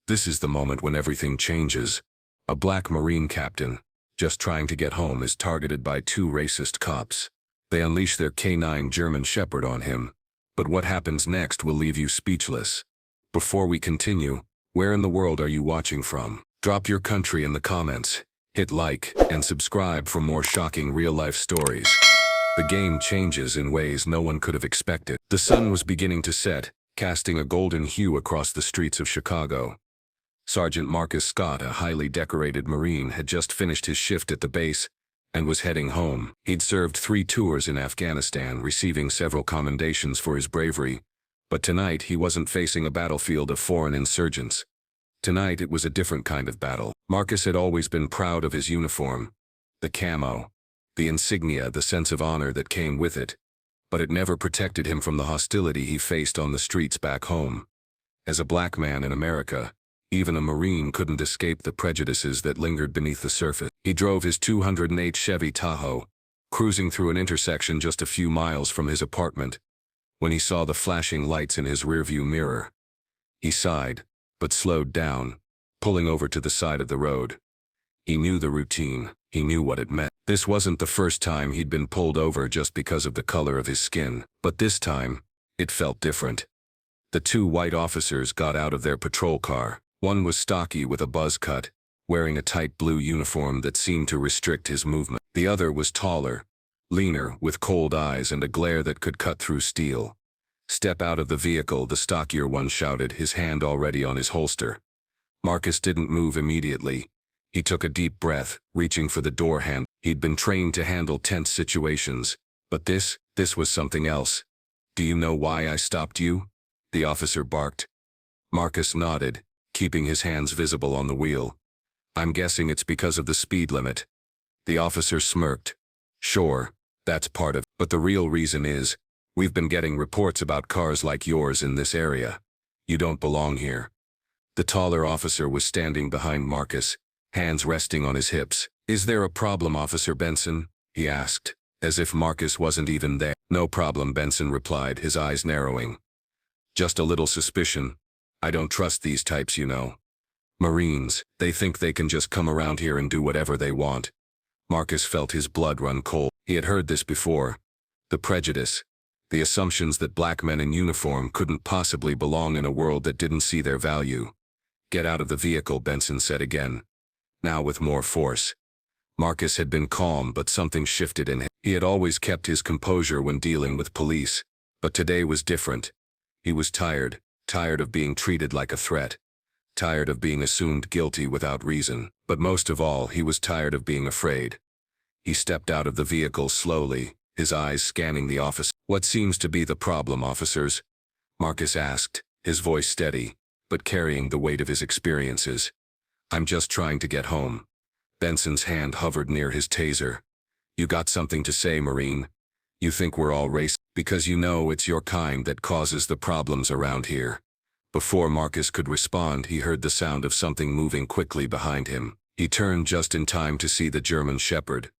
This is the moment when everything changes. A black Marine captain, just trying to get home, is targeted by two racist cops. They unleash their canine German Shepherd on him. But what happens next will leave you speechless. Before we continue, where in the world are you watching from? Drop your country in the comments, hit like, and subscribe for more shocking real-life stories. The game changes in ways no one could have expected. The sun was beginning to set, casting a golden hue across the streets of Chicago. Sergeant Marcus Scott, a highly decorated Marine, had just finished his shift at the base and was heading home. He'd served 3 tours in Afghanistan, receiving several commendations for his bravery. But tonight he wasn't facing a battlefield of foreign insurgents. Tonight it was a different kind of battle. Marcus had always been proud of his uniform, the camo, the insignia, the sense of honor that came with it. But it never protected him from the hostility he faced on the streets back home. As a black man in America, even a Marine couldn't escape the prejudices that lingered beneath the surface. He drove his 208 Chevy Tahoe, cruising through an intersection just a few miles from his apartment, when he saw the flashing lights in his rearview mirror. He sighed, but slowed down, pulling over to the side of the road. He knew the routine. He knew what it meant. This wasn't the first time he'd been pulled over just because of the color of his skin, but this time, it felt different. The 2 white officers got out of their patrol car. One was stocky with a buzz cut, wearing a tight blue uniform that seemed to restrict his movement. The other was taller, leaner, with cold eyes and a glare that could cut through steel. "Step out of the vehicle," the stockier one shouted, his hand already on his holster. Marcus didn't move immediately. He took a deep breath, reaching for the door handle. He'd been trained to handle tense situations, but this was something else. "Do you know why I stopped you?" the officer barked. Marcus nodded, keeping his hands visible on the wheel. "I'm guessing it's because of the speed limit." The officer smirked. "Sure, that's part of it. But the real reason is, we've been getting reports about cars like yours in this area. You don't belong here." The taller officer was standing behind Marcus, hands resting on his hips. "Is there a problem, Officer Benson?" he asked, as if Marcus wasn't even there. "No problem," Benson replied, his eyes narrowing. "Just a little suspicion. I don't trust these types, you know. Marines, they think they can just come around here and do whatever they want." Marcus felt his blood run cold. He had heard this before. The prejudice, the assumptions that black men in uniform couldn't possibly belong in a world that didn't see their value. "Get out of the vehicle," Benson said again, now with more force. Marcus had been calm, but something shifted in him. He had always kept his composure when dealing with police, but today was different. He was tired of being treated like a threat, tired of being assumed guilty without reason, but most of all, he was tired of being afraid. He stepped out of the vehicle slowly, his eyes scanning the office. "What seems to be the problem, officers?" Marcus asked, his voice steady, but carrying the weight of his experiences. "I'm just trying to get home." Benson's hand hovered near his taser. "You got something to say, Marine? You think we're all racist? Because you know it's your kind that causes the problems around here." Before Marcus could respond, he heard the sound of something moving quickly behind him. He turned just in time to see the German Shepherd.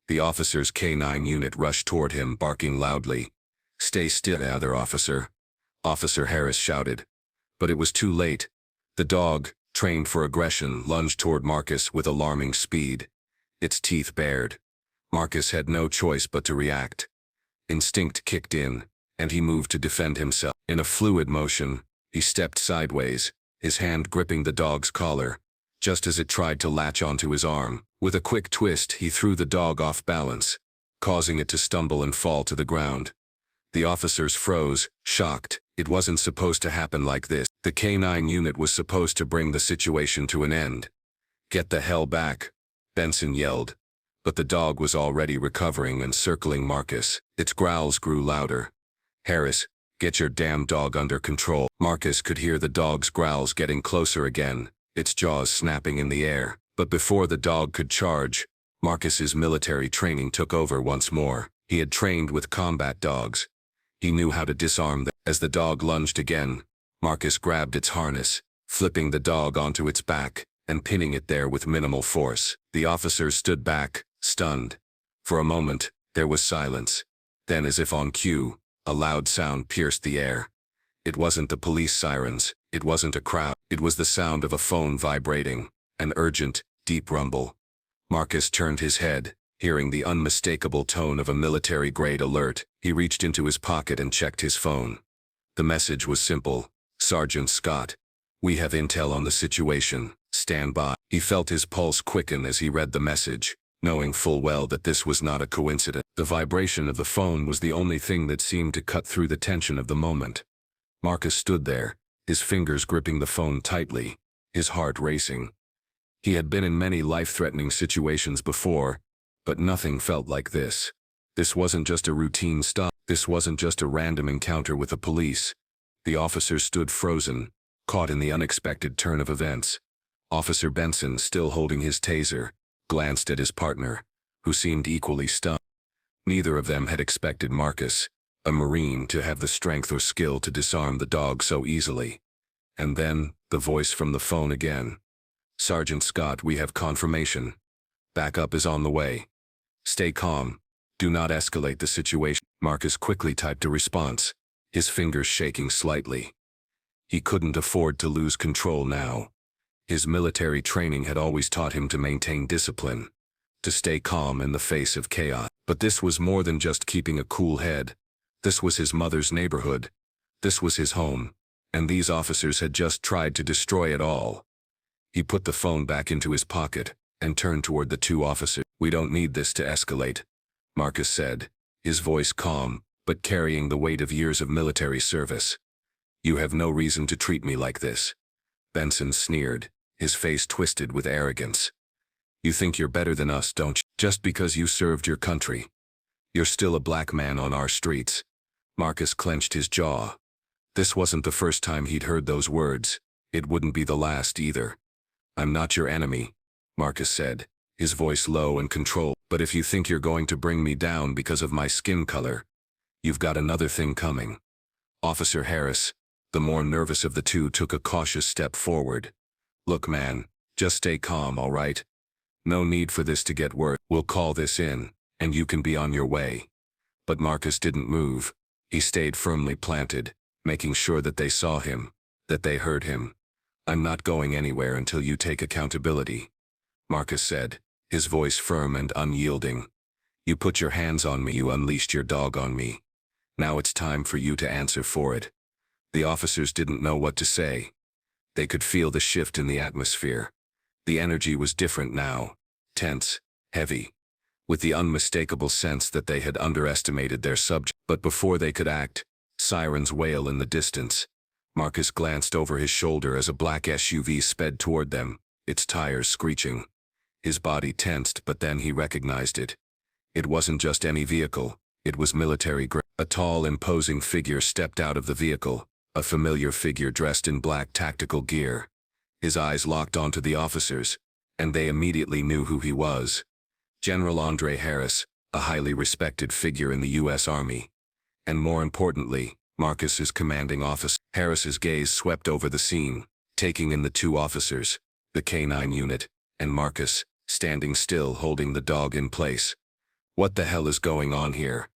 The officer's canine unit rushed toward him, barking loudly. "Stay still, other officer," Officer Harris shouted. But it was too late. The dog, trained for aggression, lunged toward Marcus with alarming speed, its teeth bared. Marcus had no choice but to react. Instinct kicked in, and he moved to defend himself. In a fluid motion, he stepped sideways, his hand gripping the dog's collar, just as it tried to latch onto his arm. With a quick twist, he threw the dog off balance, causing it to stumble and fall to the ground. The officers froze, shocked. It wasn't supposed to happen like this. The canine unit was supposed to bring the situation to an end. "Get the hell back," Benson yelled. But the dog was already recovering and circling Marcus. Its growls grew louder. "Harris, get your damn dog under control." Marcus could hear the dog's growls getting closer again, its jaws snapping in the air. But before the dog could charge, Marcus's military training took over once more. He had trained with combat dogs. He knew how to disarm them. As the dog lunged again, Marcus grabbed its harness, flipping the dog onto its back and pinning it there with minimal force. The officers stood back, stunned. For a moment, there was silence. Then, as if on cue, a loud sound pierced the air. It wasn't the police sirens, it wasn't a crowd. It was the sound of a phone vibrating, an urgent, deep rumble. Marcus turned his head, hearing the unmistakable tone of a military-grade alert. He reached into his pocket and checked his phone. The message was simple. Sergeant Scott, we have intel on the situation. Stand by. He felt his pulse quicken as he read the message, knowing full well that this was not a coincidence. The vibration of the phone was the only thing that seemed to cut through the tension of the moment. Marcus stood there, his fingers gripping the phone tightly, his heart racing. He had been in many life-threatening situations before, but nothing felt like this. This wasn't just a routine stop. This wasn't just a random encounter with the police. The officer stood frozen, caught in the unexpected turn of events. Officer Benson, still holding his taser, glanced at his partner, who seemed equally stunned. Neither of them had expected Marcus, a Marine, to have the strength or skill to disarm the dog so easily. And then, the voice from the phone again. Sergeant Scott, we have confirmation. Backup is on the way. Stay calm. Do not escalate the situation. Marcus quickly typed a response, his fingers shaking slightly. He couldn't afford to lose control now. His military training had always taught him to maintain discipline, to stay calm in the face of chaos. But this was more than just keeping a cool head. This was his mother's neighborhood. This was his home, and these officers had just tried to destroy it all. He put the phone back into his pocket and turned toward the two officers. We don't need this to escalate, Marcus said, his voice calm, but carrying the weight of years of military service. You have no reason to treat me like this. Benson sneered, his face twisted with arrogance. You think you're better than us, don't you? Just because you served your country. You're still a black man on our streets. Marcus clenched his jaw. This wasn't the first time he'd heard those words. It wouldn't be the last either. I'm not your enemy, Marcus said, his voice low and controlled. But if you think you're going to bring me down because of my skin color, you've got another thing coming. Officer Harris, the more nervous of the two, took a cautious step forward. Look, man, just stay calm, all right? No need for this to get worse. We'll call this in, and you can be on your way. But Marcus didn't move. He stayed firmly planted, making sure that they saw him, that they heard him. I'm not going anywhere until you take accountability, Marcus said, his voice firm and unyielding. You put your hands on me, you unleashed your dog on me. Now it's time for you to answer for it. The officers didn't know what to say. They could feel the shift in the atmosphere. The energy was different now, tense, heavy, with the unmistakable sense that they had underestimated their subject. But before they could act, sirens wail in the distance. Marcus glanced over his shoulder as a black SUV sped toward them, its tires screeching. His body tensed, but then he recognized it. It wasn't just any vehicle, it was military grade. A tall, imposing figure stepped out of the vehicle, a familiar figure dressed in black tactical gear. His eyes locked onto the officers, and they immediately knew who he was. General Andre Harris, a highly respected figure in the U.S. Army. And more importantly, Marcus's commanding officer. Harris's gaze swept over the scene, taking in the two officers, the K-9 unit, and Marcus, standing still holding the dog in place. What the hell is going on here?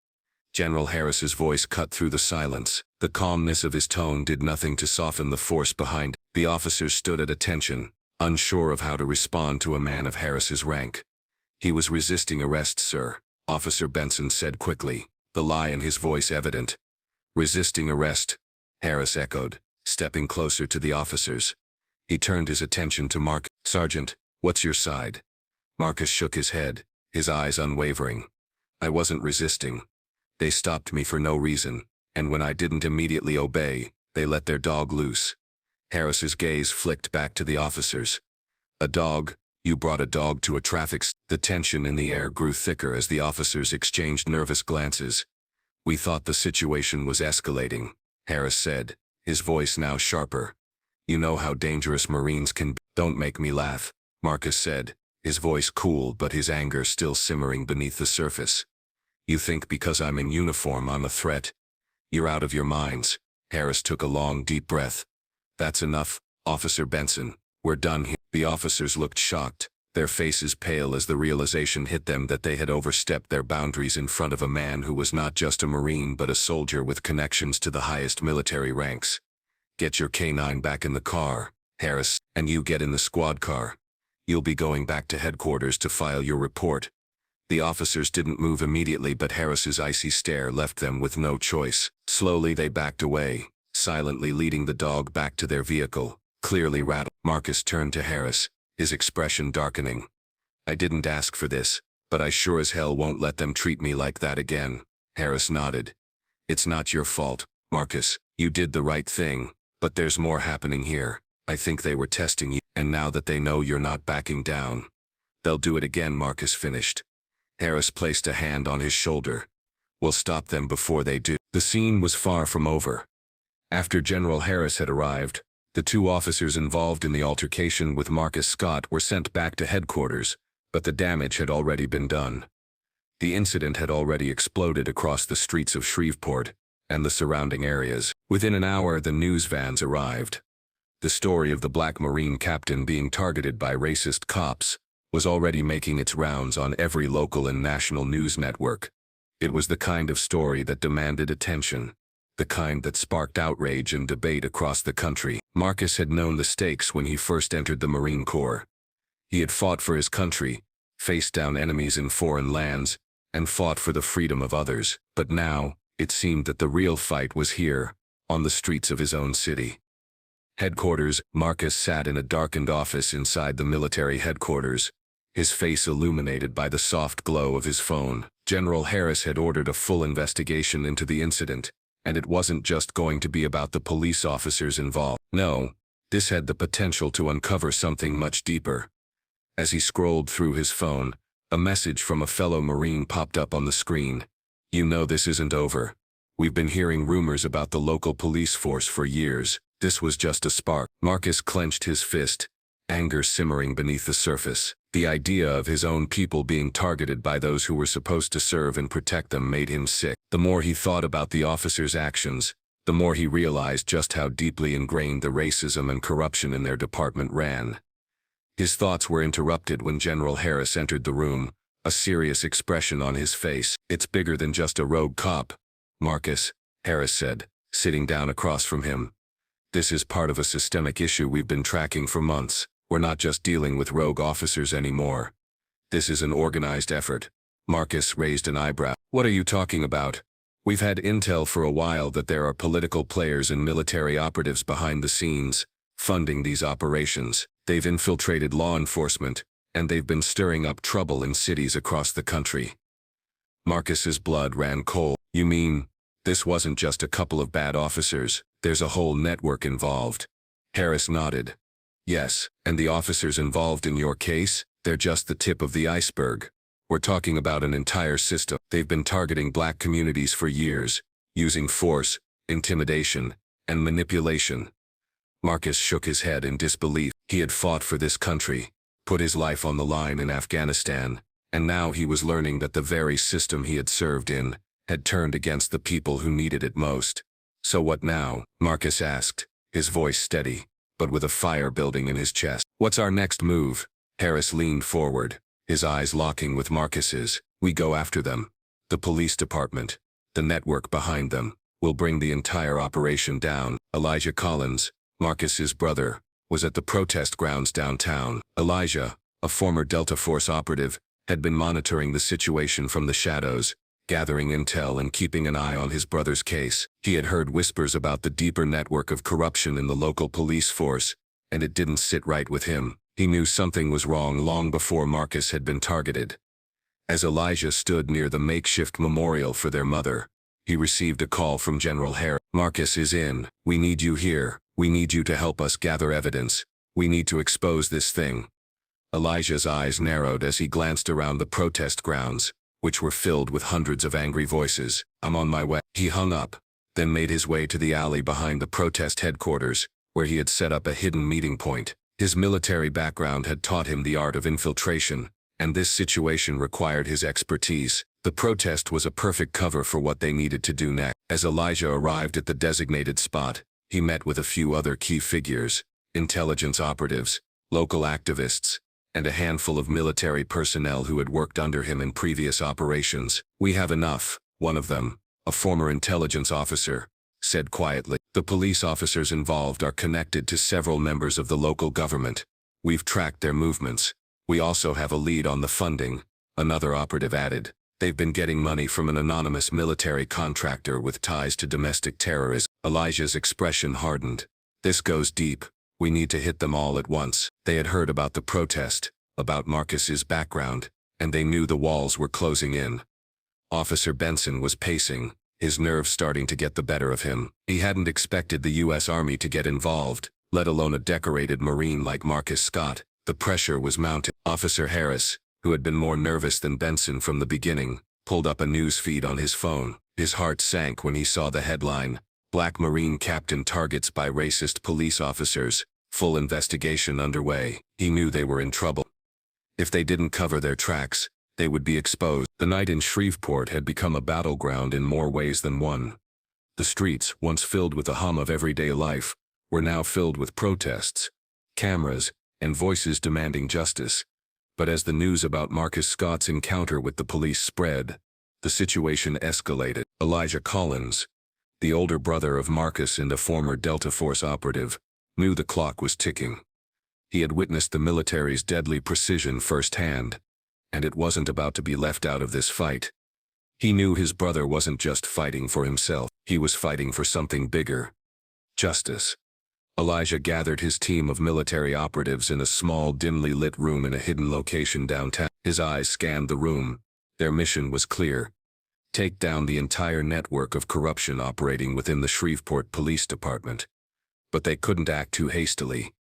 General Harris's voice cut through the silence. The calmness of his tone did nothing to soften the force behind. The officers stood at attention, unsure of how to respond to a man of Harris's rank. He was resisting arrest, sir, Officer Benson said quickly, the lie in his voice evident. Resisting arrest, Harris echoed, stepping closer to the officers. He turned his attention to Marcus. Sergeant, what's your side? Marcus shook his head, his eyes unwavering. I wasn't resisting. They stopped me for no reason, and when I didn't immediately obey, they let their dog loose. Harris's gaze flicked back to the officers. A dog? You brought a dog to a traffic stop. The tension in the air grew thicker as the officers exchanged nervous glances. We thought the situation was escalating, Harris said, his voice now sharper. You know how dangerous Marines can be. Don't make me laugh, Marcus said, his voice cool but his anger still simmering beneath the surface. You think because I'm in uniform I'm a threat? You're out of your minds. Harris took a long, deep breath. That's enough, Officer Benson. We're done here. The officers looked shocked, their faces pale as the realization hit them that they had overstepped their boundaries in front of a man who was not just a Marine but a soldier with connections to the highest military ranks. Get your K-9 back in the car, Harris, and you get in the squad car. You'll be going back to headquarters to file your report. The officers didn't move immediately, but Harris's icy stare left them with no choice. Slowly they backed away, silently leading the dog back to their vehicle, clearly rattled. Marcus turned to Harris, his expression darkening. I didn't ask for this, but I sure as hell won't let them treat me like that again. Harris nodded. It's not your fault, Marcus. You did the right thing, but there's more happening here. I think they were testing you, and now that they know you're not backing down, they'll do it again. Marcus finished. Harris placed a hand on his shoulder. We'll stop them before they do. The scene was far from over. After General Harris had arrived, the two officers involved in the altercation with Marcus Scott were sent back to headquarters, but the damage had already been done. The incident had already exploded across the streets of Shreveport and the surrounding areas. Within an hour, the news vans arrived. The story of the Black Marine captain being targeted by racist cops was already making its rounds on every local and national news network. It was the kind of story that demanded attention, the kind that sparked outrage and debate across the country. Marcus had known the stakes when he first entered the Marine Corps. He had fought for his country, faced down enemies in foreign lands, and fought for the freedom of others. But now, it seemed that the real fight was here, on the streets of his own city. Headquarters. Marcus sat in a darkened office inside the military headquarters, his face illuminated by the soft glow of his phone. General Harris had ordered a full investigation into the incident, and it wasn't just going to be about the police officers involved. No, this had the potential to uncover something much deeper. As he scrolled through his phone, a message from a fellow Marine popped up on the screen. You know this isn't over. We've been hearing rumors about the local police force for years. This was just a spark. Marcus clenched his fist, anger simmering beneath the surface. The idea of his own people being targeted by those who were supposed to serve and protect them made him sick. The more he thought about the officers' actions, the more he realized just how deeply ingrained the racism and corruption in their department ran. His thoughts were interrupted when General Harris entered the room, a serious expression on his face. It's bigger than just a rogue cop, Marcus, Harris said, sitting down across from him. This is part of a systemic issue we've been tracking for months. We're not just dealing with rogue officers anymore. This is an organized effort. Marcus raised an eyebrow. What are you talking about? We've had intel for a while that there are political players and military operatives behind the scenes, funding these operations. They've infiltrated law enforcement, and they've been stirring up trouble in cities across the country. Marcus's blood ran cold. You mean, this wasn't just a couple of bad officers, there's a whole network involved? Harris nodded. Yes, and the officers involved in your case, they're just the tip of the iceberg. We're talking about an entire system. They've been targeting black communities for years, using force, intimidation, and manipulation. Marcus shook his head in disbelief. He had fought for this country, put his life on the line in Afghanistan, and now he was learning that the very system he had served in had turned against the people who needed it most. So what now? Marcus asked, his voice steady, but with a fire building in his chest. What's our next move? Harris leaned forward, his eyes locking with Marcus's. We go after them. The police department, the network behind them, will bring the entire operation down. Elijah Collins, Marcus's brother, was at the protest grounds downtown. Elijah, a former Delta Force operative, had been monitoring the situation from the shadows, gathering intel and keeping an eye on his brother's case. He had heard whispers about the deeper network of corruption in the local police force, and it didn't sit right with him. He knew something was wrong long before Marcus had been targeted. As Elijah stood near the makeshift memorial for their mother, he received a call from General Harris. Marcus is in. We need you here. We need you to help us gather evidence. We need to expose this thing. Elijah's eyes narrowed as he glanced around the protest grounds, which were filled with hundreds of angry voices. I'm on my way. He hung up, then made his way to the alley behind the protest headquarters, where he had set up a hidden meeting point. His military background had taught him the art of infiltration, and this situation required his expertise. The protest was a perfect cover for what they needed to do next. As Elijah arrived at the designated spot, he met with a few other key figures, intelligence operatives, local activists, and a handful of military personnel who had worked under him in previous operations. We have enough, one of them, a former intelligence officer, said quietly. The police officers involved are connected to several members of the local government. We've tracked their movements. We also have a lead on the funding, another operative added. They've been getting money from an anonymous military contractor with ties to domestic terrorism. Elijah's expression hardened. This goes deep. We need to hit them all at once. They had heard about the protest, about Marcus's background, and they knew the walls were closing in. Officer Benson was pacing, his nerves starting to get the better of him. He hadn't expected the U.S. Army to get involved, let alone a decorated Marine like Marcus Scott. The pressure was mounting. Officer Harris, who had been more nervous than Benson from the beginning, pulled up a news feed on his phone. His heart sank when he saw the headline, "Black Marine Captain Targets by Racist Police Officers, Full Investigation Underway." He knew they were in trouble. If they didn't cover their tracks, they would be exposed. The night in Shreveport had become a battleground in more ways than one. The streets, once filled with the hum of everyday life, were now filled with protests, cameras, and voices demanding justice. But as the news about Marcus Scott's encounter with the police spread, the situation escalated. Elijah Collins, the older brother of Marcus and a former Delta Force operative, knew the clock was ticking. He had witnessed the military's deadly precision firsthand, and it wasn't about to be left out of this fight. He knew his brother wasn't just fighting for himself, he was fighting for something bigger. Justice. Elijah gathered his team of military operatives in a small, dimly lit room in a hidden location downtown. His eyes scanned the room. Their mission was clear. Take down the entire network of corruption operating within the Shreveport Police Department. But they couldn't act too hastily.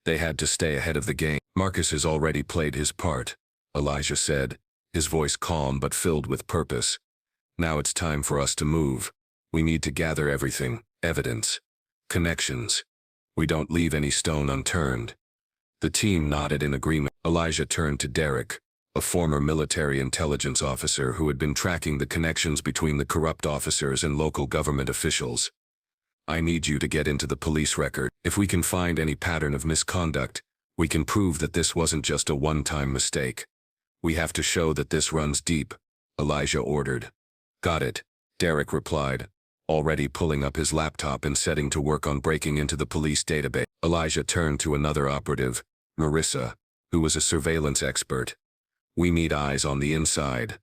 They had to stay ahead of the game. Marcus has already played his part, Elijah said, his voice calm but filled with purpose. Now it's time for us to move. We need to gather everything, evidence, connections. We don't leave any stone unturned. The team nodded in agreement. Elijah turned to Derek, a former military intelligence officer who had been tracking the connections between the corrupt officers and local government officials. I need you to get into the police record. If we can find any pattern of misconduct, we can prove that this wasn't just a one-time mistake. We have to show that this runs deep, Elijah ordered. Got it, Derek replied, already pulling up his laptop and setting to work on breaking into the police database. Elijah turned to another operative, Marissa, who was a surveillance expert. We need eyes on the inside.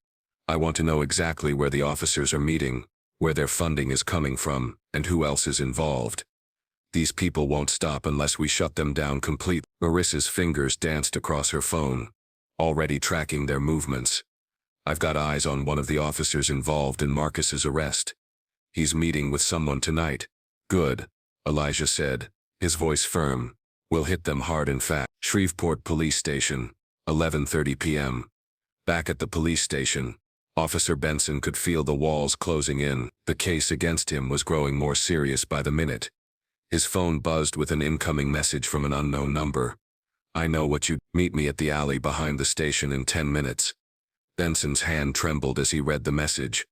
I want to know exactly where the officers are meeting, where their funding is coming from, and who else is involved. These people won't stop unless we shut them down completely. Marissa's fingers danced across her phone, already tracking their movements. I've got eyes on one of the officers involved in Marcus's arrest. He's meeting with someone tonight. Good, Elijah said, his voice firm. We'll hit them hard and fast. Shreveport Police Station, 11:30 p.m. Back at the police station, Officer Benson could feel the walls closing in. The case against him was growing more serious by the minute. His phone buzzed with an incoming message from an unknown number. I know what you meet me at the alley behind the station in 10 minutes. Benson's hand trembled as he read the message.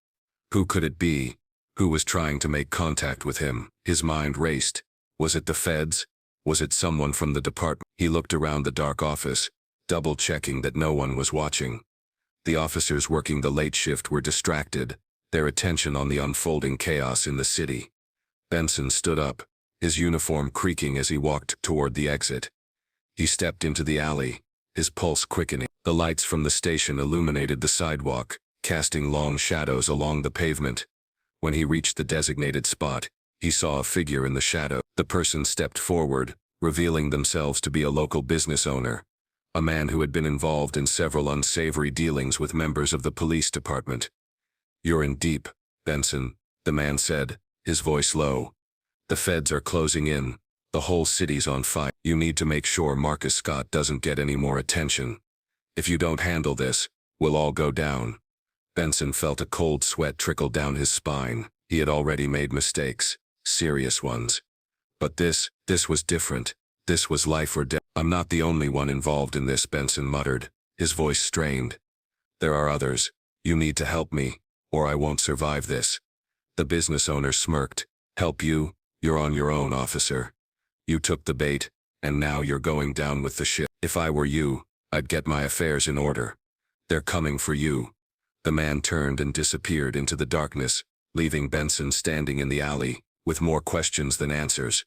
Who could it be? Who was trying to make contact with him? His mind raced. Was it the feds? Was it someone from the department? He looked around the dark office, double-checking that no one was watching. The officers working the late shift were distracted, their attention on the unfolding chaos in the city. Benson stood up, his uniform creaking as he walked toward the exit. He stepped into the alley, his pulse quickening. The lights from the station illuminated the sidewalk, casting long shadows along the pavement. When he reached the designated spot, he saw a figure in the shadow. The person stepped forward, revealing themselves to be a local business owner, a man who had been involved in several unsavory dealings with members of the police department. You're in deep, Benson, the man said, his voice low. The feds are closing in. The whole city's on fire. You need to make sure Marcus Scott doesn't get any more attention. If you don't handle this, we'll all go down. Benson felt a cold sweat trickle down his spine. He had already made mistakes, serious ones. But this was different. This was life or death. I'm not the only one involved in this, Benson muttered, his voice strained. There are others. You need to help me, or I won't survive this. The business owner smirked. Help you? You're on your own, officer. You took the bait, and now you're going down with the ship. If I were you, I'd get my affairs in order. They're coming for you. The man turned and disappeared into the darkness, leaving Benson standing in the alley, with more questions than answers.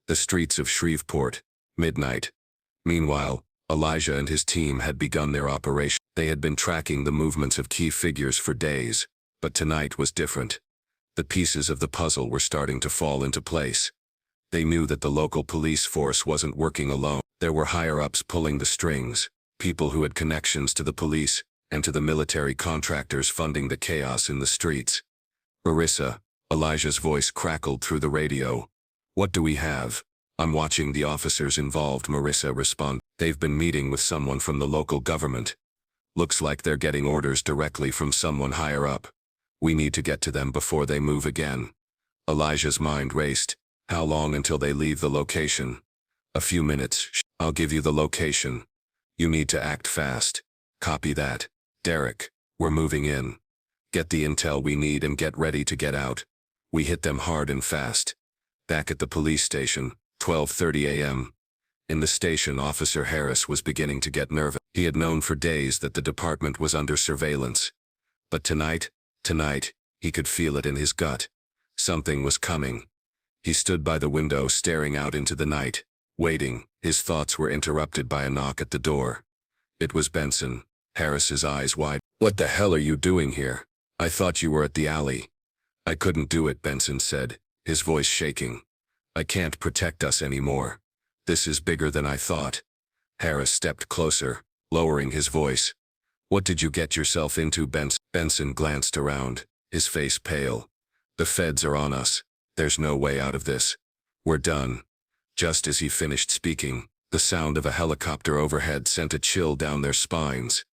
The streets of Shreveport, midnight. Meanwhile, Elijah and his team had begun their operation. They had been tracking the movements of key figures for days, but tonight was different. The pieces of the puzzle were starting to fall into place. They knew that the local police force wasn't working alone. There were higher-ups pulling the strings, people who had connections to the police and to the military contractors funding the chaos in the streets. "Marissa," Elijah's voice crackled through the radio. "What do we have?" "I'm watching the officers involved," Marissa responded. "They've been meeting with someone from the local government. Looks like they're getting orders directly from someone higher up. We need to get to them before they move again." Elijah's mind raced. "How long until they leave the location?" "A few minutes. I'll give you the location. You need to act fast." "Copy that." "Derek, we're moving in. Get the intel we need and get ready to get out. We hit them hard and fast." Back at the police station, 12:30 a.m. In the station, Officer Harris was beginning to get nervous. He had known for days that the department was under surveillance. But tonight, he could feel it in his gut. Something was coming. He stood by the window staring out into the night, waiting. His thoughts were interrupted by a knock at the door. It was Benson, Harris's eyes wide. "What the hell are you doing here? I thought you were at the alley." "I couldn't do it," Benson said, his voice shaking. "I can't protect us anymore. This is bigger than I thought." Harris stepped closer, lowering his voice. "What did you get yourself into, Benson?" Benson glanced around, his face pale. "The feds are on us. There's no way out of this. We're done." Just as he finished speaking, the sound of a helicopter overhead sent a chill down their spines.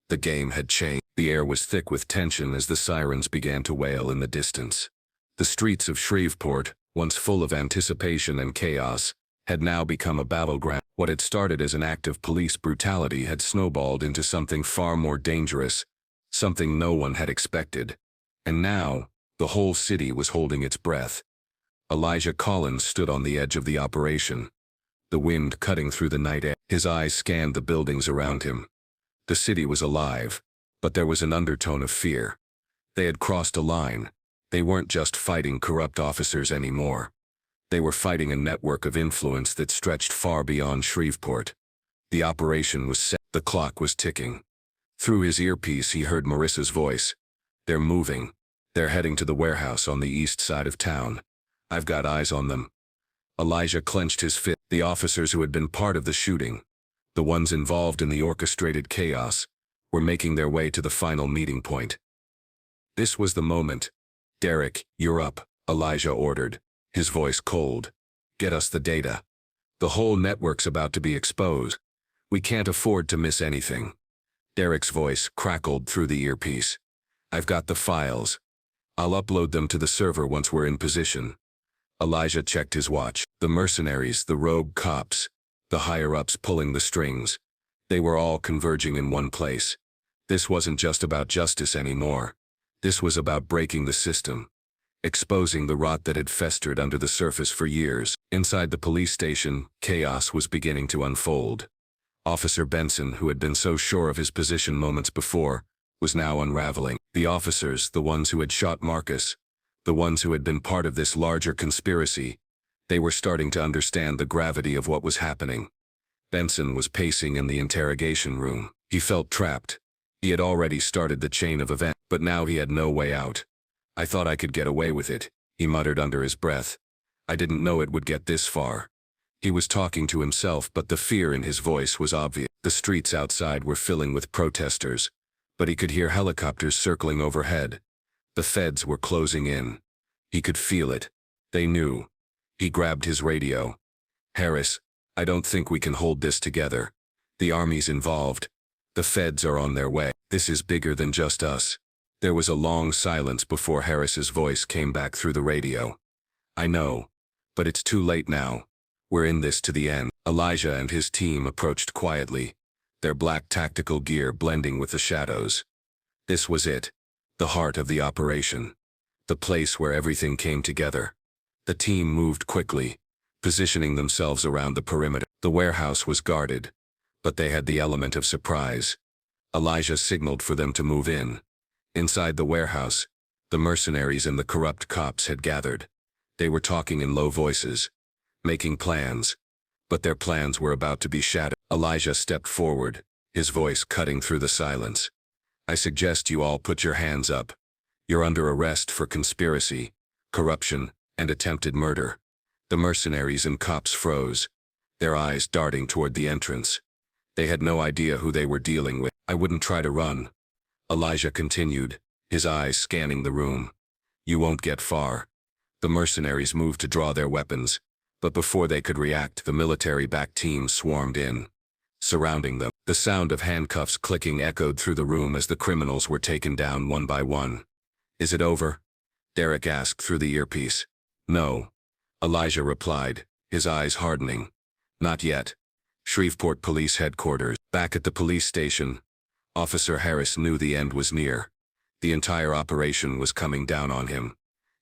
The game had changed. The air was thick with tension as the sirens began to wail in the distance. The streets of Shreveport, once full of anticipation and chaos, had now become a battleground. What had started as an act of police brutality had snowballed into something far more dangerous, something no one had expected. And now, the whole city was holding its breath. Elijah Collins stood on the edge of the operation, the wind cutting through the night air. His eyes scanned the buildings around him. The city was alive, but there was an undertone of fear. They had crossed a line. They weren't just fighting corrupt officers anymore. They were fighting a network of influence that stretched far beyond Shreveport. The operation was set. The clock was ticking. Through his earpiece he heard Marissa's voice. "They're moving. They're heading to the warehouse on the east side of town. I've got eyes on them." Elijah clenched his fist. The officers who had been part of the shooting, the ones involved in the orchestrated chaos, were making their way to the final meeting point. This was the moment. "Derek, you're up," Elijah ordered, his voice cold. "Get us the data. The whole network's about to be exposed. We can't afford to miss anything." Derek's voice crackled through the earpiece. "I've got the files. I'll upload them to the server once we're in position." Elijah checked his watch. The mercenaries, the rogue cops, the higher-ups pulling the strings. They were all converging in one place. This wasn't just about justice anymore. This was about breaking the system, exposing the rot that had festered under the surface for years. Inside the police station, chaos was beginning to unfold. Officer Benson, who had been so sure of his position moments before, was now unraveling. The officers, the ones who had shot Marcus, the ones who had been part of this larger conspiracy, they were starting to understand the gravity of what was happening. Benson was pacing in the interrogation room. He felt trapped. He had already started the chain of events, but now he had no way out. "I thought I could get away with it," he muttered under his breath. "I didn't know it would get this far." He was talking to himself, but the fear in his voice was obvious. The streets outside were filling with protesters, but he could hear helicopters circling overhead. The feds were closing in. He could feel it. They knew. He grabbed his radio. "Harris, I don't think we can hold this together. The army's involved. The feds are on their way. This is bigger than just us." There was a long silence before Harris's voice came back through the radio. "I know, but it's too late now. We're in this to the end." Elijah and his team approached quietly, their black tactical gear blending with the shadows. This was it, the heart of the operation, the place where everything came together. The team moved quickly, positioning themselves around the perimeter. The warehouse was guarded, but they had the element of surprise. Elijah signaled for them to move in. Inside the warehouse, the mercenaries and the corrupt cops had gathered. They were talking in low voices, making plans, but their plans were about to be shattered. Elijah stepped forward, his voice cutting through the silence. I suggest you all put your hands up. You're under arrest for conspiracy, corruption, and attempted murder. The mercenaries and cops froze, their eyes darting toward the entrance. They had no idea who they were dealing with. I wouldn't try to run, Elijah continued, his eyes scanning the room. You won't get far. The mercenaries moved to draw their weapons, but before they could react, the military-backed team swarmed in, surrounding them. The sound of handcuffs clicking echoed through the room as the criminals were taken down one by one. Is it over? Derek asked through the earpiece. No, Elijah replied, his eyes hardening. Not yet. Shreveport Police Headquarters. Back at the police station, Officer Harris knew the end was near. The entire operation was coming down on him.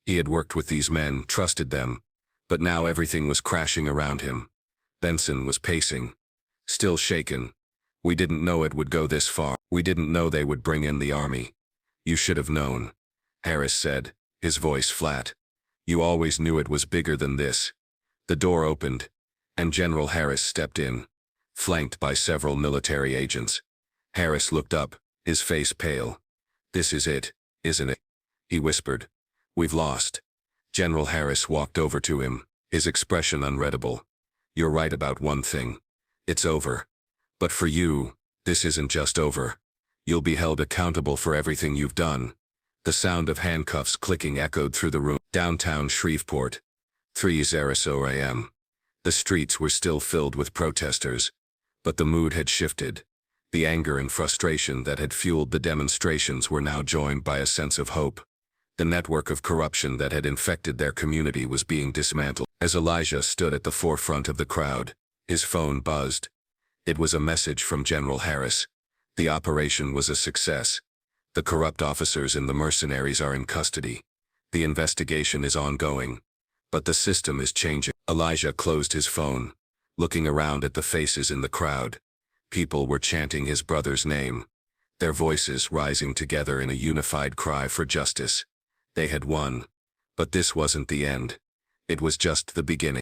He had worked with these men, trusted them, but now everything was crashing around him. Benson was pacing, still shaken. We didn't know it would go this far. We didn't know they would bring in the army. You should have known, Harris said, his voice flat. You always knew it was bigger than this. The door opened, and General Harris stepped in, flanked by several military agents. Harris looked up, his face pale. This is it, isn't it? He whispered. We've lost. General Harris walked over to him, his expression unreadable. You're right about one thing. It's over. But for you, this isn't just over. You'll be held accountable for everything you've done. The sound of handcuffs clicking echoed through the room. Downtown Shreveport, 3:00 a.m. The streets were still filled with protesters, but the mood had shifted. The anger and frustration that had fueled the demonstrations were now joined by a sense of hope. The network of corruption that had infected their community was being dismantled. As Elijah stood at the forefront of the crowd, his phone buzzed. It was a message from General Harris. The operation was a success. The corrupt officers and the mercenaries are in custody. The investigation is ongoing, but the system is changing. Elijah closed his phone, looking around at the faces in the crowd. People were chanting his brother's name, their voices rising together in a unified cry for justice. They had won, but this wasn't the end. It was just the beginning.